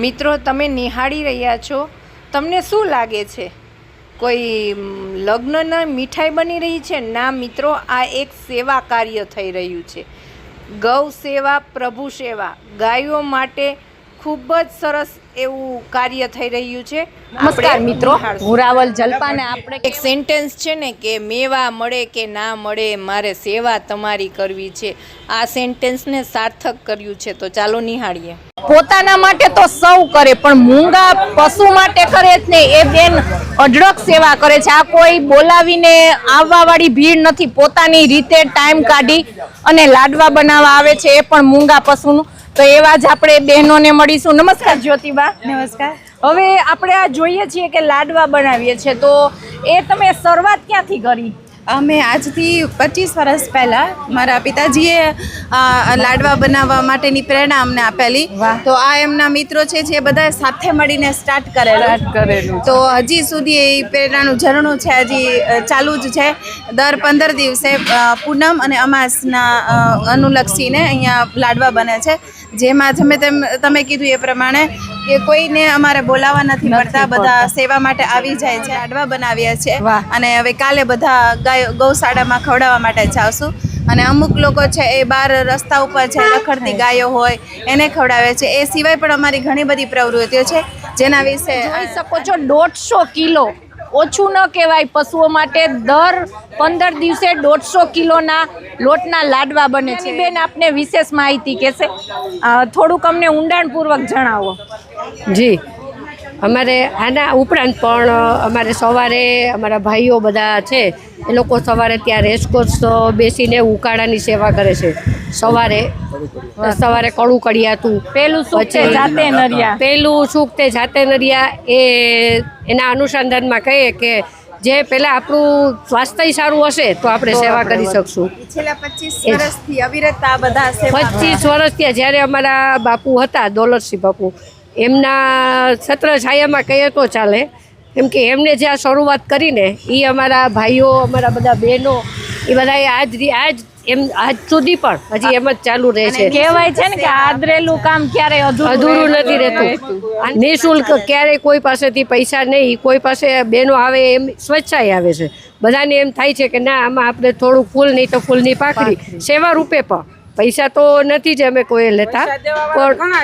મિત્રો તમે નિહાળી રહ્યા છો, તમને શું લાગે છે કોઈ લગ્નના મીઠાઈ બની રહી છે? ના મિત્રો, આ એક સેવા કાર્ય થઈ રહ્યું છે. ગૌ સેવા, પ્રભુ સેવા, ગાયો માટે ખૂબ જ સરસ એવું કાર્ય થઈ રહ્યું છે. નમસ્કાર મિત્રો, હું રાવલ જલપાને આપણે એક સેન્ટેન્સ છે ને કે મેવા મળે કે ના મળે, મારે સેવા તમારી કરવી છે. આ સેન્ટેન્સને સાર્થક કર્યું છે. તો ચાલો નિહાળીએ. પોતાના માટે તો સૌ કરે, પણ મૂંગા પશુ માટે કરે જ નહીં. એ બેન અઢળક સેવા કરે છે. આ કોઈ બોલાવીને આવવા વાળી ભીડ નથી. પોતાની રીતે ટાઈમ કાઢી અને લાડવા બનાવવા આવે છે, એ પણ મૂંગા પશુનું. તો એવા જ આપણે બહેનોને મળીશું. નમસ્કાર જ્યોતિબા. નમસ્કાર. હવે આપણે આ જોઈએ છીએ કે લાડવા બનાવીએ છીએ, તો એ તમે શરૂઆત ક્યાંથી કરી? અમે આજથી 25 વર્ષ પહેલાં મારા પિતાજીએ લાડવા બનાવવા માટેની પ્રેરણા અમને આપેલી. તો આ એમના મિત્રો છે જે બધા સાથે મળીને સ્ટાર્ટ કરેલું. તો હજી સુધી એ પ્રેરણાનું ઝરણું છે, હજી ચાલુ જ છે. દર 15 દિવસે પૂનમ અને અમાસના અનુલક્ષીને અહીંયા લાડવા બને છે, જેમાં તમે કીધું એ પ્રમાણે કે કોઈને અમારે બોલાવવા નથી પડતા, બધા સેવા માટે આવી જાય છે. લાડવા બનાવીએ છીએ અને હવે કાલે બધા ગૌશાળામાં ખવડાવવા માટે જાવશું. અને અમુક લોકો છે એ બહાર રસ્તા ઉપર છે રખડતી ગાયો હોય એને ખવડાવે છે. એ સિવાય પણ અમારી ઘણી બધી પ્રવૃત્તિઓ છે જેના વિશે જોઈ શકો છો. 150 કિલો ઓછું ન કહેવાય પશુઓ માટે. દર 15 દિવસે 150 કિલોના લોટના લાડવા બને છે. બેન આપને વિશેષ માહિતી કહેશે, થોડુંક અમને ઊંડાણપૂર્વક જણાવો. જી, અમારે આના ઉપરાંત પણ અમારે સવારે અમારા ભાઈઓ બધા છે એ લોકો સવારે ત્યાં રેસકોર્સ બેસીને ઉકાળાની સેવા કરે છે. સવારે કડું કડિયાતું પેલું સુખ તે જાતે નરિયા, પેલું સુખ તે જાતે નરિયા. એના અનુસંધાનમાં કહીએ કે જે પહેલાં આપણું સ્વાસ્થ્ય સારું હશે તો આપણે સેવા કરી શકશું. છેલ્લા 25 વર્ષથી અવિરત આ બધા 25 વર્ષથી જ્યારે અમારા બાપુ હતા, દોલતસિંહ બાપુ, એમના છત્ર છાયામાં કહીએ તો ચાલે, કેમ કે એમને જે આ શરૂઆત કરીને એ અમારા ભાઈઓ, અમારા બધા બહેનો, એ બધા આજ સુધી પણ હજી એમ જ ચાલુ રહે છે. કહેવાય છે ને કે આદરેલું કામ ક્યારેય અધૂરું નથી રહેતું. નિઃશુલ્ક ક્યારેય કોઈ પાસેથી પૈસા નહીં, કોઈ પાસે બહેનો આવે એમ સ્વેચ્છાએ આવે છે. બધાને એમ થાય છે કે ના, આમાં આપણે થોડું ફૂલ નહીં તો ફૂલની પાકડી, સેવા રૂપે પણ. પૈસા તો નથી જ અમે કોઈ લેતા, પણ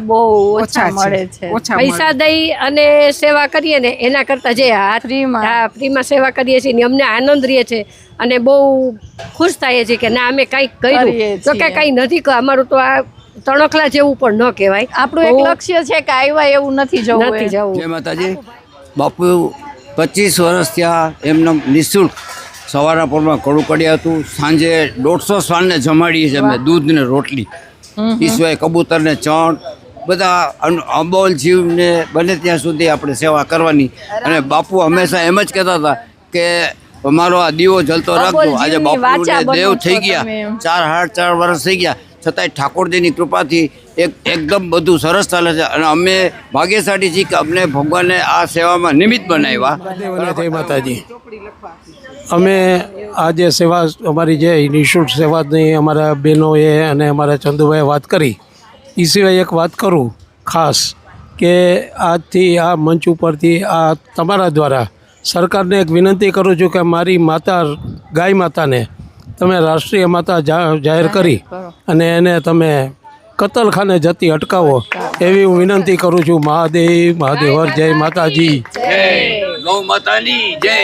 બહુ ઓછા મળે છે. પૈસા દઈ અને સેવા કરીએ ને એના કરતાં જે ફ્રીમાં સેવા કરીએ છીએ ને અમને આનંદ રહે છે અને બહુ ખુશ થઈએ છીએ કે ના, અમે કંઈક કર્યું. તો કે કંઈ નથી, અમારું તો આ તણખલા જેવું પણ ન કહેવાય. આપણું એક લક્ષ્ય છે કે આવ્યા એવું નથી જવું. જય માતાજી. બાપુ 25 વર્ષ ત્યાં એમનો નિઃશુલ્ક સવારના પોરમાં કડું કડિયા હતું. સાંજે 150 શ્વાનને જમાડીએ છીએ અમે, દૂધ ને રોટલી. એ સિવાય કબૂતરને ચણ, બધા અબોલ જીવને બને ત્યાં સુધી આપણે સેવા કરવાની. અને બાપુ હંમેશા એમ જ કહેતા હતા કે અમારો આ દીવો જલતો રાખજો. આજે બાપુને દેવ થઈ ગયા, 4 વર્ષ થઈ ગયા, છતાંય ઠાકોરજીની કૃપાથી એકદમ બધું સરસ ચાલે છે. અને અમે ભાગ્યશાળી છીએ કે અમને ભગવાને આ સેવામાં નિમિત્ત બનાવ્યા. જય માતાજી. અમે આ જે સેવા અમારી જે નિઃશુલ્ક સેવાની અમારા બહેનોએ અને અમારા ચંદુભાઈએ વાત કરી, એ સિવાય એક વાત કરું ખાસ કે આજથી આ મંચ ઉપરથી આ તમારા દ્વારા સરકારને એક વિનંતી કરું છું કે મારી માતા, ગાય માતાને તમે રાષ્ટ્રીય માતા જાહેર કરી અને એને તમે કતલખાને જતી અટકાવો, એવી હું વિનંતી કરું છું. મહાદેવ મહાદેવર. જય માતાજી. જય ગૌ માતાની જય.